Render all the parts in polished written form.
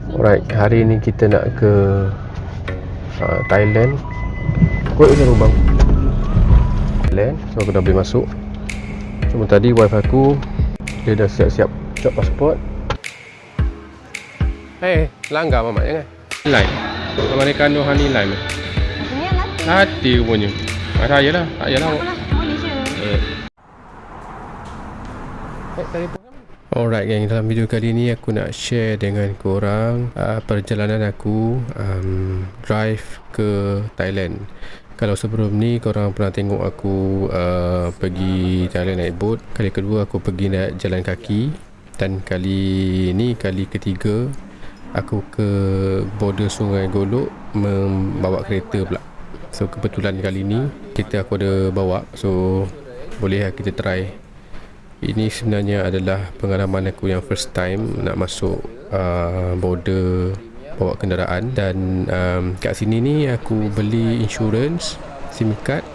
Alright, hari ni kita nak ke Thailand. Kot je lubang Thailand, so aku dah boleh masuk. Cuma tadi wife aku, dia dah siap-siap cop pasport. Langgar mamak jangan. Lime. Americano honey lime. Ini yang latte. Hati punya. Saya lah, tak yalah. Boleh je. Alright gang, dalam video kali ni aku nak share dengan korang perjalanan aku drive ke Thailand. Kalau sebelum ni korang pernah tengok aku pergi Thailand naik boat, kali kedua aku pergi naik jalan kaki, dan kali ni kali ketiga aku ke border Sungai Golok membawa kereta pula. So kebetulan kali ni kereta aku ada bawa, so boleh lah kita try. Ini sebenarnya adalah pengalaman aku yang first time nak masuk border bawa kenderaan. Dan kat sini ni aku beli insurans SIM card.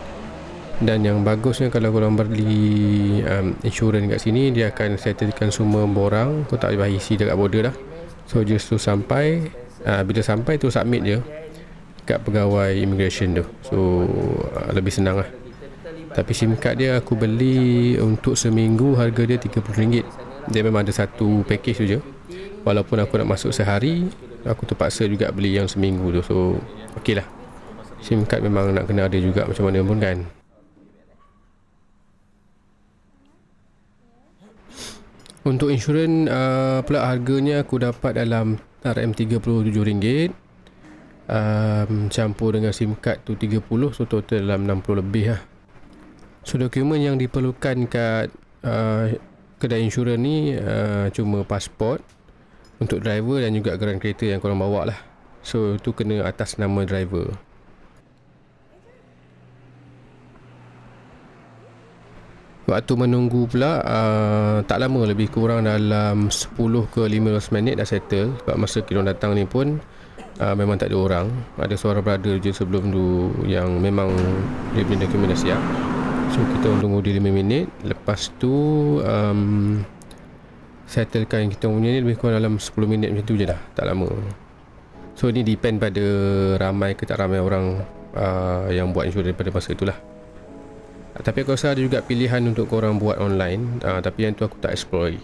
Dan yang bagusnya kalau korang beli insurans kat sini, dia akan settlekan semua borang. Kau tak payah isi dekat border dah. So just tu sampai, bila sampai tu submit je kat pegawai immigration tu. So lebih senang lah. Tapi SIM card dia aku beli untuk seminggu, harga dia RM30. Dia memang ada satu package tu je. Walaupun aku nak masuk sehari, aku terpaksa juga beli yang seminggu tu. So okey lah, SIM card memang nak kena ada juga macam mana pun kan. Untuk insurans pula harganya aku dapat dalam RM37, campur dengan SIM card tu 30, so total dalam 60 lebih lah. So dokumen yang diperlukan kat kedai insurans ni cuma pasport untuk driver dan juga geran kereta yang korang bawa lah. So tu kena atas nama driver. Waktu menunggu pula tak lama, lebih kurang dalam 10 ke 15 minit dah settle. Sebab masa kita datang ni pun memang tak ada orang. Ada seorang brother je sebelum tu yang memang dia punya dokumen dah siap. So kita tunggu dia 5 minit. Lepas tu settlekan kita punya ni lebih kurang dalam 10 minit macam tu je dah. Tak lama. So ni depend pada ramai ke tak ramai orang yang buat insurans pada masa itulah. Tapi aku rasa ada juga pilihan untuk korang buat online, tapi yang tu aku tak explore lagi.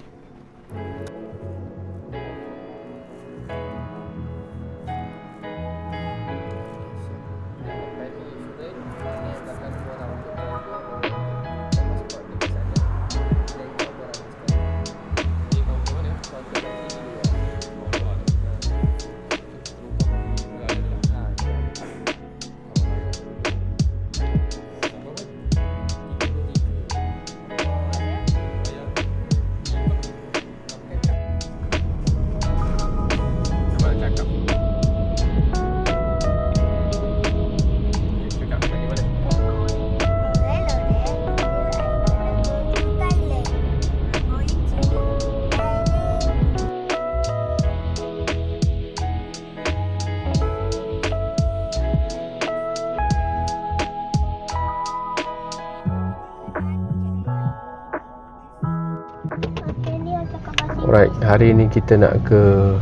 Alright, hari ni kita nak ke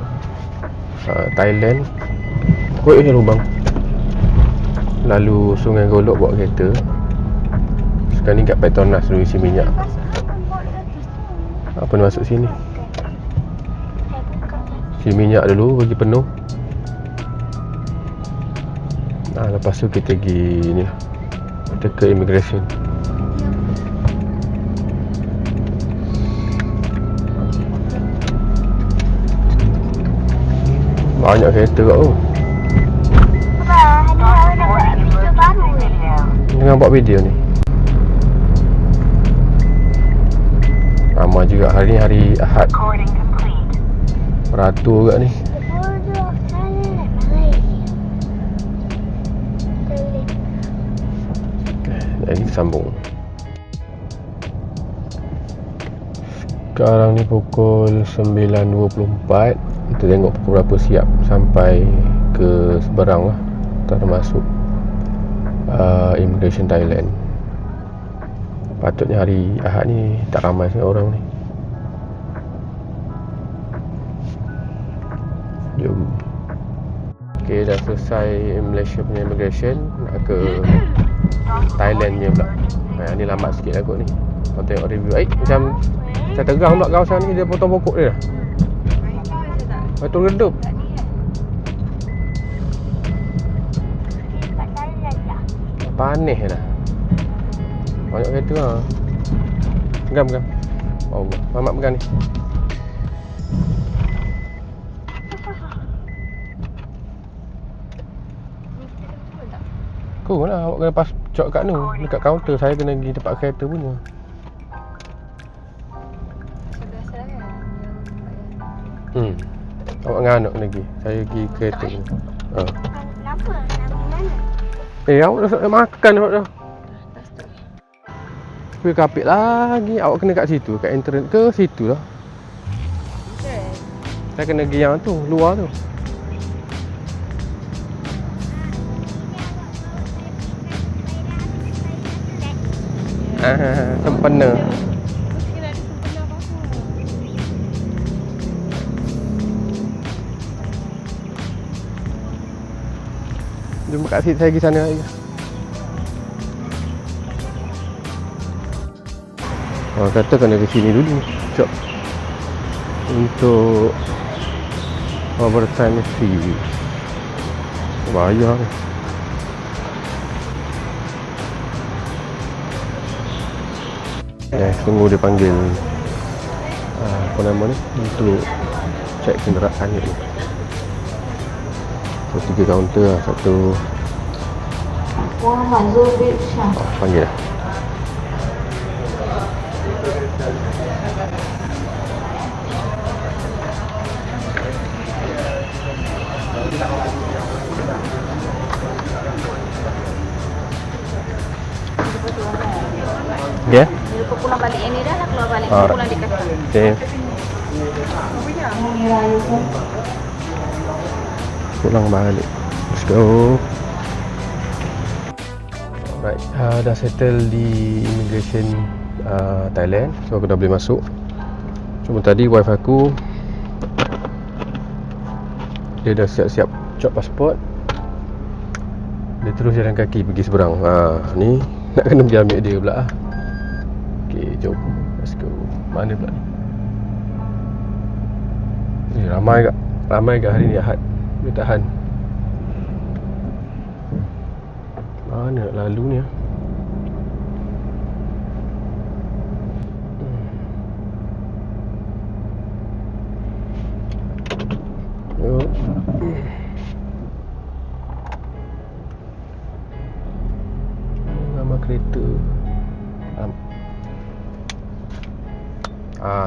Thailand. Kot je lubang. Lalu Sungai Golok bawa kereta. Sekarang ni kat Petronas dulu isi minyak. Apa nak masuk sini? Isi minyak dulu bagi penuh. Lepas tu kita pergi ni lah, kita ke immigration. Banyak kereta kat tu. Abang, ada buat video baru ni. Jangan buat video ni. Ramai juga hari ni, hari Ahad. Beratur kat ni. Jadi kita sambung. Sekarang ni pukul 9.24. Kita tengok pukul berapa siap sampai ke seberang lah, termasuk immigration Thailand. Patutnya hari Ahad ni tak ramai sangat orang ni. Jom. Okay, dah selesai Malaysia punya immigration. Nak ke Thailand punya pula. Ni lambat sikit lah kot ni. Kau tengok review. Macam saya tegang pula kawasan ni. Dia potong pokok dia dah. Betul redup. Panih dah. Banyak kereta lah. Pegang. Allah, Mamat pegang ni. Cool lah, awak kena pas cok kat ni. Dekat kaunter, saya kena pergi tempat kereta punya. Awak dengan anak kena pergi. Saya pergi kereta ni. Kenapa? Nak pergi mana? Awak dah makan awak dah. Pergi kapit lagi. Awak kena kat situ, kat entrance ke situ lah. Saya kena pergi yang tu, luar tu. Sempena. Jom kat situ, saya pergi sana lagi. Orang kata kena ke sini dulu. Cok. Untuk overtime fee. Bayar ni. Tunggu dia panggil apa nama ni untuk cek kenderaan ni. So 3 kaunter lah, satu panggil dah. Ya? Bila pulang balik yang ni dah lah keluar balik. Pulang di kata. Okay. Pulang balik. Let's go. Alright, dah settle di immigration Thailand. So aku dah boleh masuk. Cuma tadi wife aku, dia dah siap-siap cop pasport. Dia terus jalan kaki pergi seberang. Ni nak kena pergi ambil dia pula. Okay, jom. Let's go. Mana pula ni? Ramai kat hari ni Ahad. Dia tahan. Mana nak lalu ni? Yuk. Nama kereta.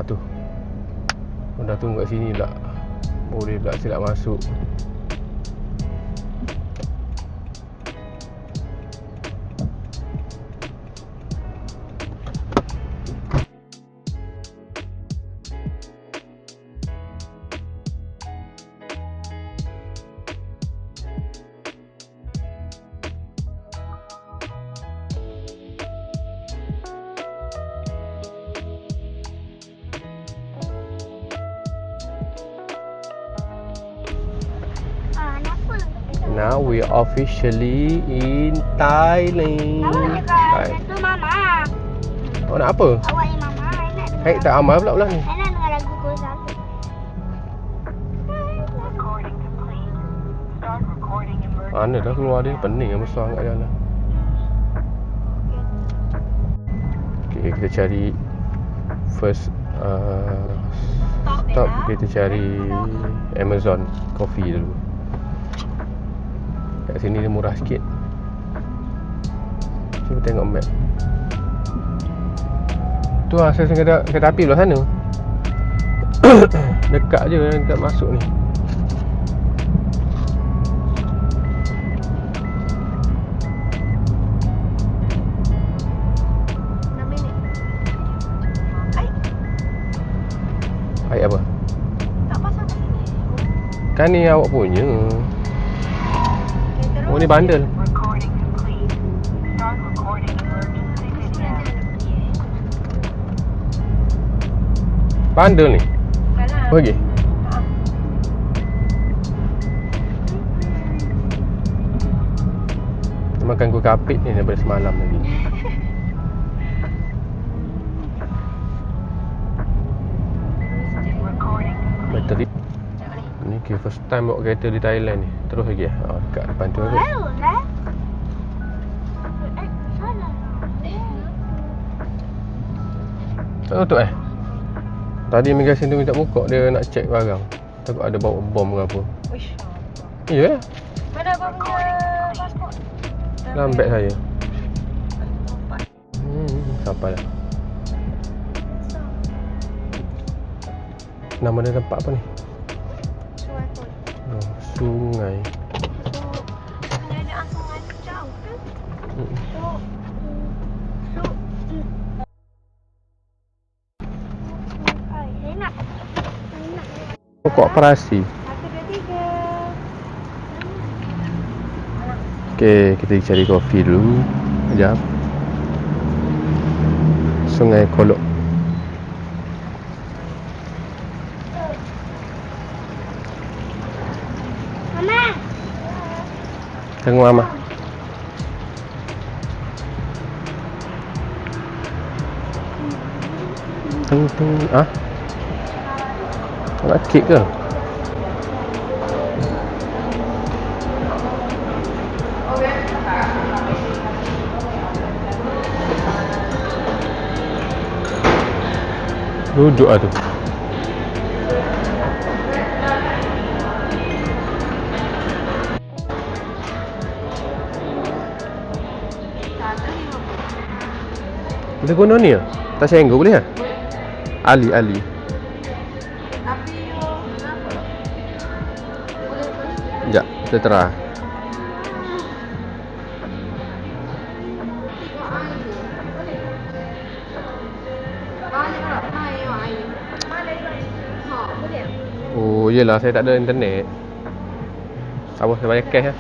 Tu. Kau dah tunggu kat sini pula. Boleh pula silap masuk. Now we are officially in Thailand. Awak cakap tu mama. Awak nak apa? Awak ni mama. Nak Hai, tak amal pula pula ni. nak dengar lagu Kozal. Mana dah keluar dia? Pening yang besar kat jalan. Okay, kita cari first stop. Kita cari Amazon Coffee dulu. Kat sini dia murah sikit. Cuba tengok map. Tu lah saya kereta api belah sana. Dekat je dekat masuk ni. 6 minit. Air apa? Tak pasang kat sini. Kan ni awak punya. Oh ni bandel. Bandel ni. Bukanlah. Pergi. makan kuih kapit ni daripada semalam lagi. Bateri. Ni first time bawa kereta di Thailand ni. Terus lagi dekat depan tu aku. Baru lah. Salah. Tak tutup Tadi immigration tu minta buka, dia nak check barang. Takut ada bawa bom ke apa. Uish. Ya? Mana abang punya pasport? Dalam beg saya. Sampai dah. Nama dia tempat apa ni? Sungai Kul. Oh, sungai. Ada sungai tu jauh ke? Enak. Pokok Perasi. 1, 2, 3. Okey, kita cari kopi dulu. Sekejap. Sungai Kolok. Mama. Tengok Mama. Ah? Nak kek ke? Duduk lah tu. Boleh guna ni lah? Tasha Enggo boleh lah? Ali. Tapi kenapa? Sekejap, kita try. Oh, yelah, saya tak ada internet. Apa, saya bayar cash lah.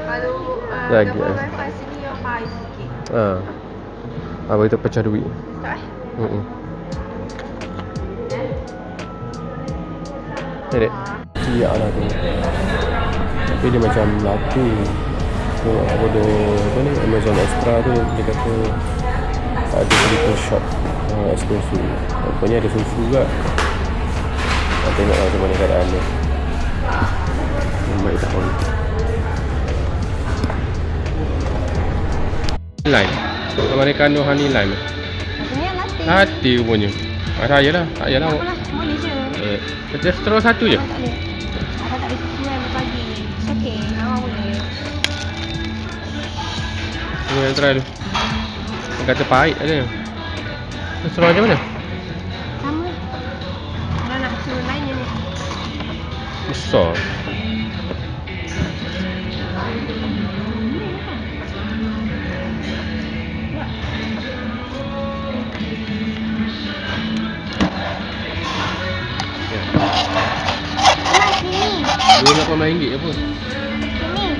Kalau Lagi, dapat wifi sini yang high sikit. Apa itu pecah duit? Tak Ni dek. Siap lah tu. Tapi dia macam laku. So, apa dia, apa ni, Amazon Extra tu, dia kata ada little shop eksklusif. Rupanya ada susu juga. Kita tengok lah macam mana keadaan dia. Baik tak on. Lime. Americano honey lime. Katanya latte. Hati rupanya. Saya lah. Tak payahlah. Apalah, boleh je. Kita straw satu je. Tak boleh. Abang tak ada susu kan pagi. It's okay. Abang boleh. Kita try dulu. Dia kata pahit ada. Straw macam mana? Sama. Kalau nak susu lain je ni. Besar. RM28 je pun. Sini.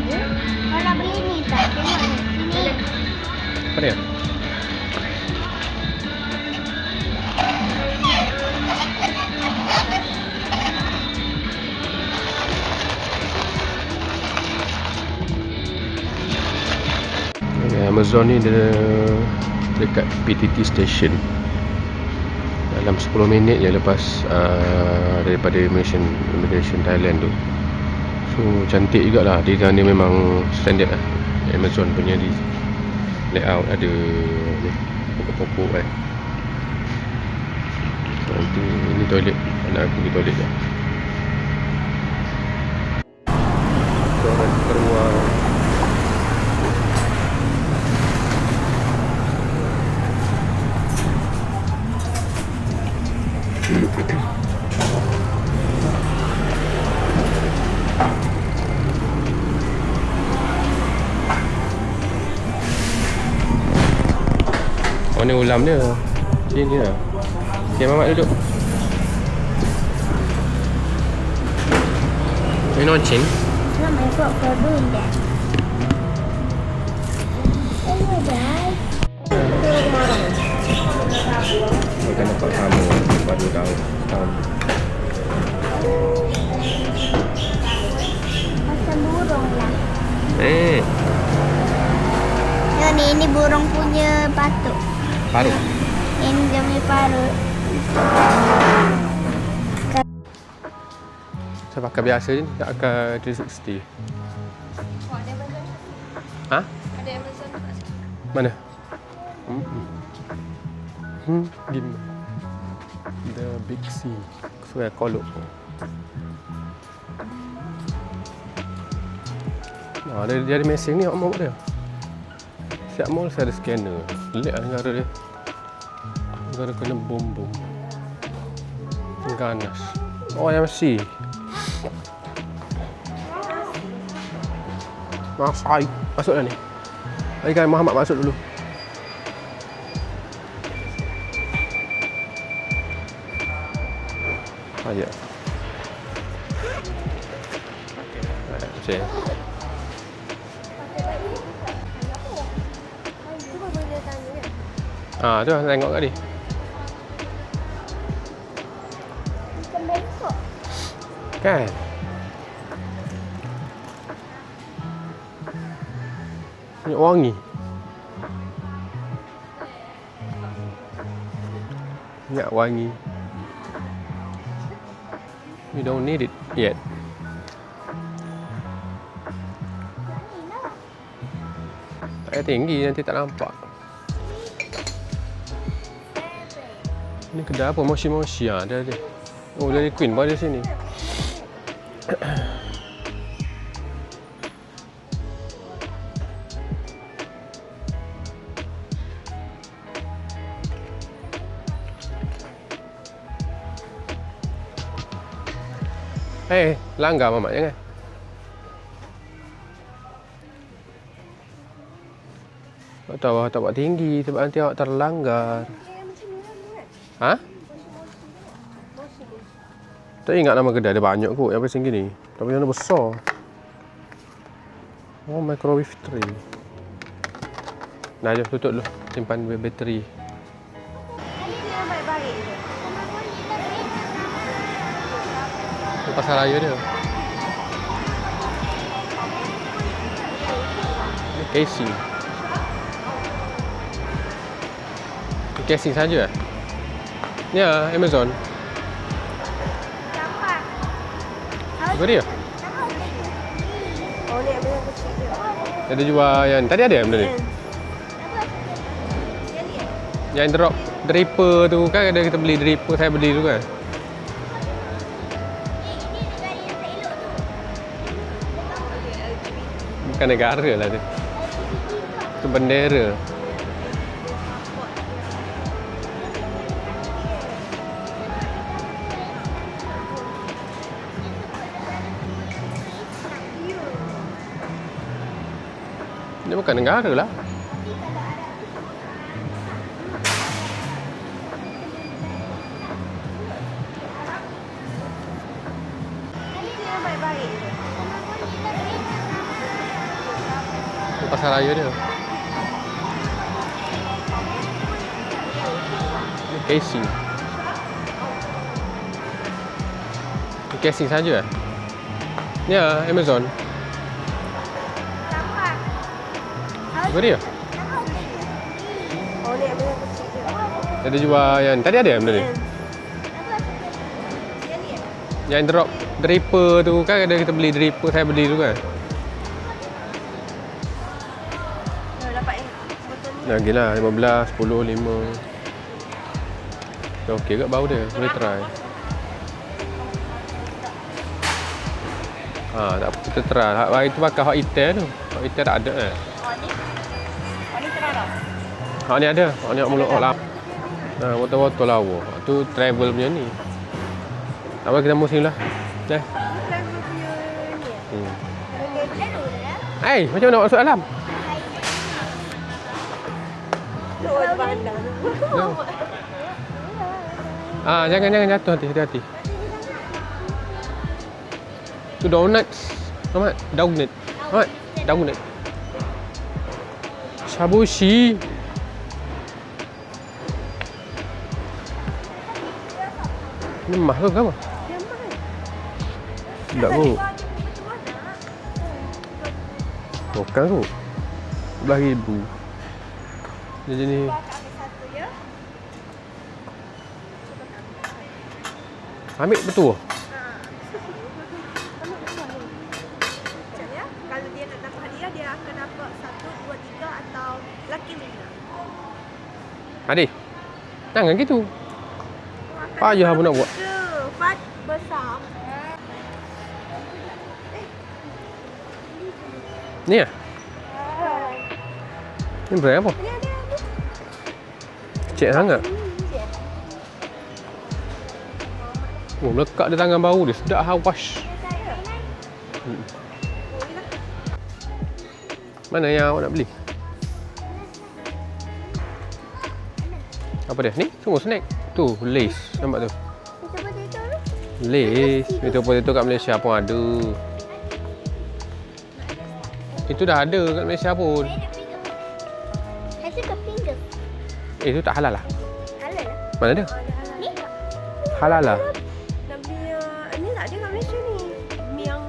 Kalau beli ni tak. Tengok ni. Sini. Apa dia? Amazon ni dia dekat PTT station. Dalam 10 minit je lepas daripada immigration Thailand tu. So cantik jugalah. Design dia memang standard lah. Amazon punya di layout ada ni pokok-pokok kan. So nanti ini toilet. Anak aku di toilet je. So orang keluar. Mana ulam dia? Sini lah. Okay, Mamat duduk. You know Chin? Mom, I got for doing that. Hello, guys. Akan dapat sama baru tahun. Macam burung lah. patuk. Paruh. Ini dia punya parut. Saya pakai biasa je ni. Tak pakai 360. Ha? Ada Amazon tak? Mana? Gimana? The Big C. Sungai Kolok. Dia ada mesin ni, awak mahu dia. Siap mall saya ada scanner. Pelik lah negara dia. Negara kena bom-bom. Ganas. Oh, yang masih. Masai. Masuk dah ni. Bagi Muhammad masuk dulu. Ya. Macam tu lah, tengok kat dia. Ikan bengkok. Kan? Minyak wangi. Minyak wangi. You don't need it yet. Tak payah tinggi, nanti tak nampak. Ini kedai apa? Moshi-moshi ah, ada. Oh, dari Queen pun ada sini. Hei, langgar Mamat jangan. Tak tahu awak tak buat tinggi sebab nanti awak terlanggar. Ha? Tak ingat nama kedai, ada banyak kot yang macam gini. Tapi yang besar. Oh, microwave tray. Nah, jom tutup dulu. Simpan bateri. Ini dia baik-baik je. Itu pasal raya dia. Ini casing. Ini casing saja. Ya, Amazon. Campak. Apa dia? Oh, ni Amazon kecil je. Ada jual yang tadi ada benda ni. Yang drop dripper tu kan, ada kita beli dripper, saya beli tu kan. Bukan negara lah tu. Itu bendera. Dia bukan negara lah. Ini dia baik-baik je. Itu pasal raya dia. Ini casing. Ini casing saja. Ya, Amazon. Campak. Apa dia? Oh, ni Amazon kecil je. Ada jual yang tadi ada benda ni. Yang drop dripper tu kan, ada kita beli dripper, saya beli tu kan. Dapat yang botol ni. Lagi lah 15, 10, 5. Okey kat bau dia, boleh try. Tak apa, kita try. Hari tu pakai hot eater tu. Hot eater tak ada kan. Oh, ni. Oh, ni terang tak? Hot ni ada. Hot ni mulut hot lap. Botol-botol lawa. Tu travel punya ni. Tak apa, kita musim lah. Dah. Travel punya ni. Hey, macam mana nak masuk dalam? Oh, ada bandar. No. Jangan jatuh nanti, hati-hati. Tu donuts. Ahmad, donut. Ahmad, donut. Shabushi. Ni mah ke apa? Tak kot. Bukan kot. 11,000. Dia jenis Cuba kak ambil satu ya. ambil betul. Macam ya. Kalau dia nak dapat hadiah, dia akan dapat 1, 2, 3 atau lucky winner. Adik. Jangan gitu. Payah pun nak buat. Fat besar. Ni ah. Ni brand apa? Ni ada. Kecil sangat. Oh, melekat di tangan bau dia. Sedap hawas. Mana yang awak nak beli? Apa dia? Ni? Semua snack. Tu, Lays. Nampak tu? Lays. Itu potato kat Malaysia pun ada. Itu dah ada kat Malaysia pun. Saya suka finger. Itu tak halal lah. Halal lah. Mana ada? Ni? Halal lah. Dan punya ni tak ada kat Malaysia ni. Mi yang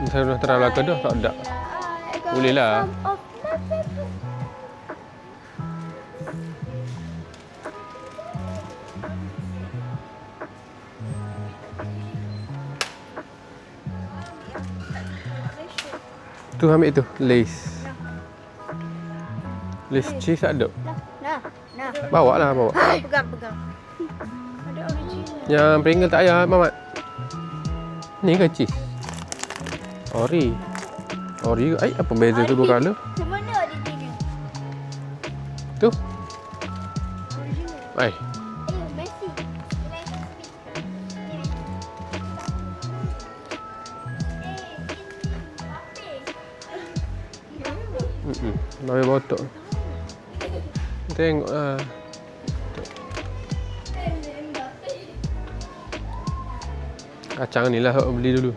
Saya dah terang belakang dah. Tak ada. Boleh lah. Tu ambil tu. Lays. Lays cheese tak ada. Nah. Bawa lah, bawa. pegang. Ada original. Yang Pringle tak payah, Mamat. Ni ke cheese? Ori. Ori ke? Apa beza tu dua colour? Semua ada di sini. Tu. Original. Ai. Messi. Bawa botok. Tengok lah. Kacang ni lah beli dulu.